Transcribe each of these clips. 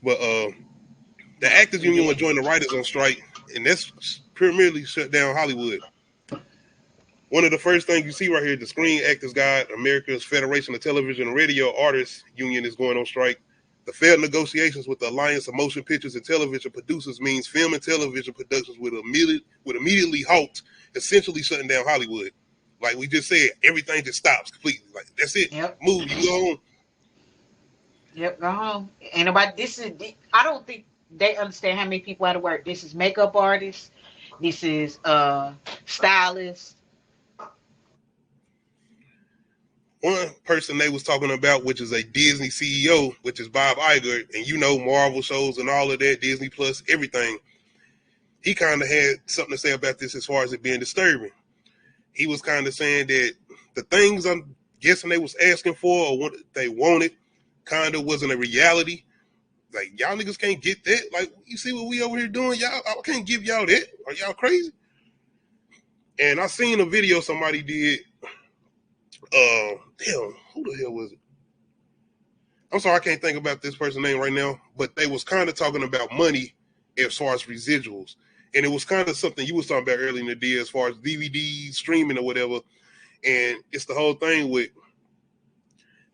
But the actors union will join the writers on strike, and that's primarily shut down Hollywood. One of the first things you see right here, the Screen Actors Guide, America's Federation of Television and Radio Artists Union is going on strike. The failed negotiations with the Alliance of Motion Pictures and Television Producers means film and television productions would immediately halt, essentially shutting down Hollywood. Like we just said, everything just stops completely. Like that's it. Yep. Move, you go home. Yep. Go home. And about this is, I don't think they understand how many people out of work. This is makeup artists. This is stylists. One person they was talking about, which is a Disney CEO, which is Bob Iger, and you know Marvel shows and all of that, Disney Plus, everything. He kind of had something to say about this as far as it being disturbing. He was kind of saying that the things I'm guessing they was asking for or what they wanted kind of wasn't a reality. Like y'all niggas can't get that. Like you see what we over here doing, y'all. I can't give y'all that. Are y'all crazy? And I seen a video somebody did. Damn, who the hell was it? I'm sorry, I can't think about this person's name right now. But they was kind of talking about money as far as residuals, and it was kind of something you was talking about earlier in the day as far as DVDs, streaming or whatever. And it's the whole thing with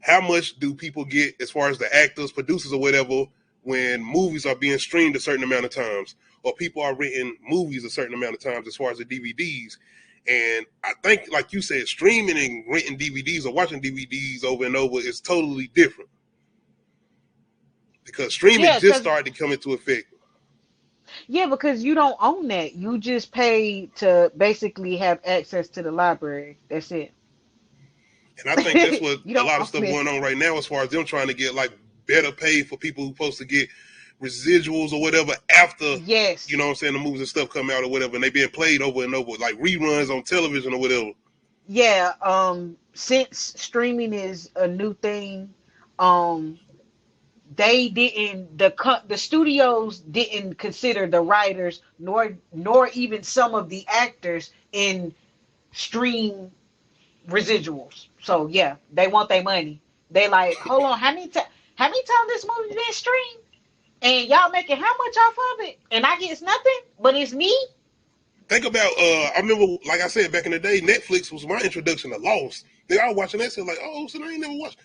how much do people get as far as the actors, producers or whatever when movies are being streamed a certain amount of times, or people are renting movies a certain amount of times as far as the DVDs. And I think, like you said, streaming and renting DVDs or watching DVDs over and over is totally different because streaming Yeah, just because started to come into effect. because you don't own that. You just pay to basically have access to the library. That's it. And I think that's what You a don't lot of own stuff it. going on right now as far as them trying to get like better pay for people who supposed to get residuals or whatever after, you know Yes. what I'm saying, the movies and stuff come out or whatever, and they being played over and over, like reruns on television or whatever. Yeah. Since streaming is a new thing, um, they didn't the studios didn't consider the writers nor even some of the actors in stream residuals. So yeah, they want their money. They like, hold on, how many times this movie been streamed? And y'all making how much off of it? And I get nothing, but it's me. Think about, I remember, like I said, back in the day, Netflix was my introduction to Lost. I was watching that shit like, oh, so I ain't never watched.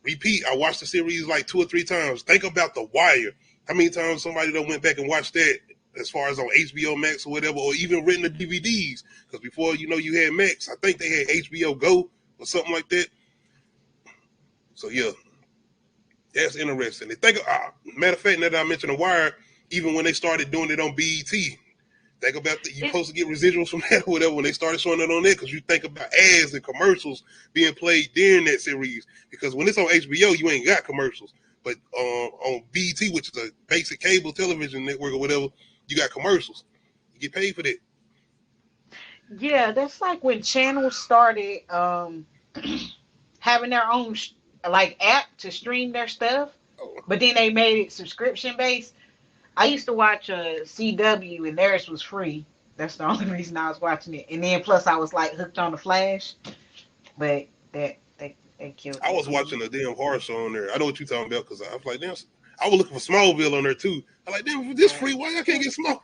Repeat, I watched the series like 2 or 3 times. Think about The Wire. How many times somebody done went back and watched that as far as on HBO Max or whatever, or even renting the DVDs? Because before, you had Max, I think they had HBO Go or something like that. So, yeah, that's interesting. And think, matter of fact, now that I mentioned The Wire, even when they started doing it on BET, think about that. You're It's supposed to get residuals from that or whatever when they started showing it on there because you think about ads and commercials being played during that series. Because when it's on HBO, you ain't got commercials. But on BET, which is a basic cable television network or whatever, you got commercials. You get paid for that. yeah, that's like when channels started having their own like app to stream their stuff, Oh, but then they made it subscription based. I used to watch CW and theirs was free. That's the only reason I was watching it. And then plus I was like hooked on the Flash, but they killed I it was on me. watching a damn horror show on there. I know what you're talking about because I was like, damn, I was looking for Smallville on there too. I'm like, damn, this Yeah. free. Why I can't get Small?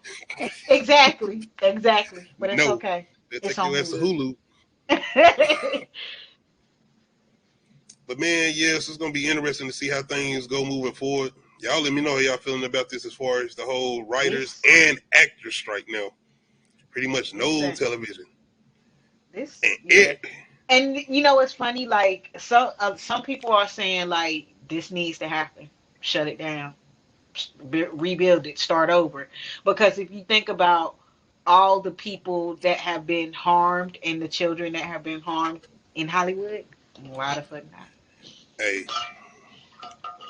Exactly, exactly. But it's No, okay. they It's take on your ass to Hulu. Hulu. But man, yes, it's gonna be interesting to see how things go moving forward. Y'all let me know how y'all feeling about this as far as the whole writers this and actors strike now. Pretty much no listen, television. this And yeah. it And it's funny. Like some people are saying like this needs to happen. Shut it down. Rebuild it. Start over. Because if you think about all the people that have been harmed and the children that have been harmed in Hollywood, why the fuck not? hey,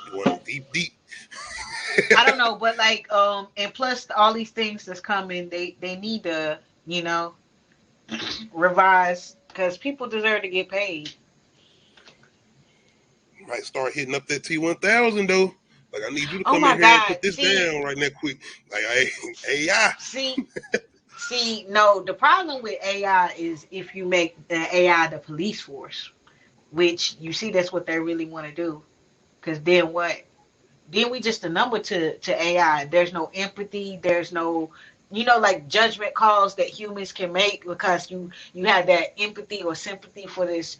you going deep deep. I don't know, but like and plus all these things that's coming, they need to revise because people deserve to get paid. Might start hitting up that T1000 though. Like I need you to Oh come my in here and God. put this See, down right now quick. Like hey, AI. see, no, the problem with AI is if you make the AI the police force, which you see that's what they really want to do. Because then what? Then we just a number to AI. There's no empathy. There's no, like judgment calls that humans can make because you have that empathy or sympathy for this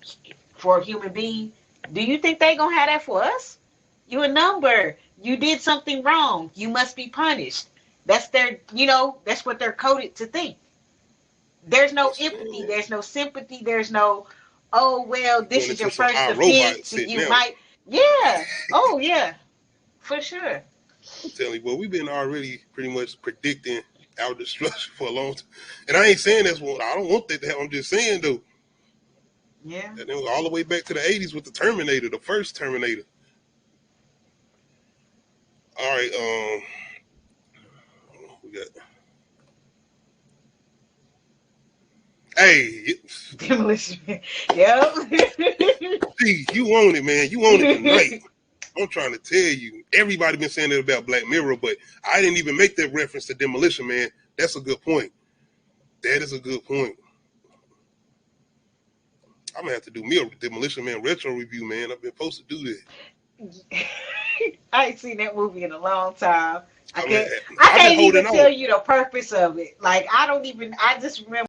for a human being. Do you think they gonna have that for us? You a number. You did something wrong. You must be punished. That's their, that's what they're coded to think. There's no Yes, empathy. man. There's no sympathy. There's no, oh well, We this going is your into some first iRobot offense. shit You now. might, yeah. Oh yeah, for sure. I'm telling you, well, we've been already pretty much predicting our destruction for a long time. And I ain't saying that's what I don't want that to happen. I'm just saying though Yeah. that it was all the way back to the '80s with the Terminator, the first Terminator. All right, we got. Hey, Demolition Man. Yep. see, you own it, man. You own it tonight. I'm trying to tell you. Everybody been saying that about Black Mirror, but I didn't even make that reference to Demolition Man. That's a good point. That is a good point. I'm gonna have to do me a Demolition Man retro review, man. I've been supposed to do that. I ain't seen that movie in a long time. I I mean, can't I I've been can't holding even on. tell you the purpose of it. Like I don't even I just remember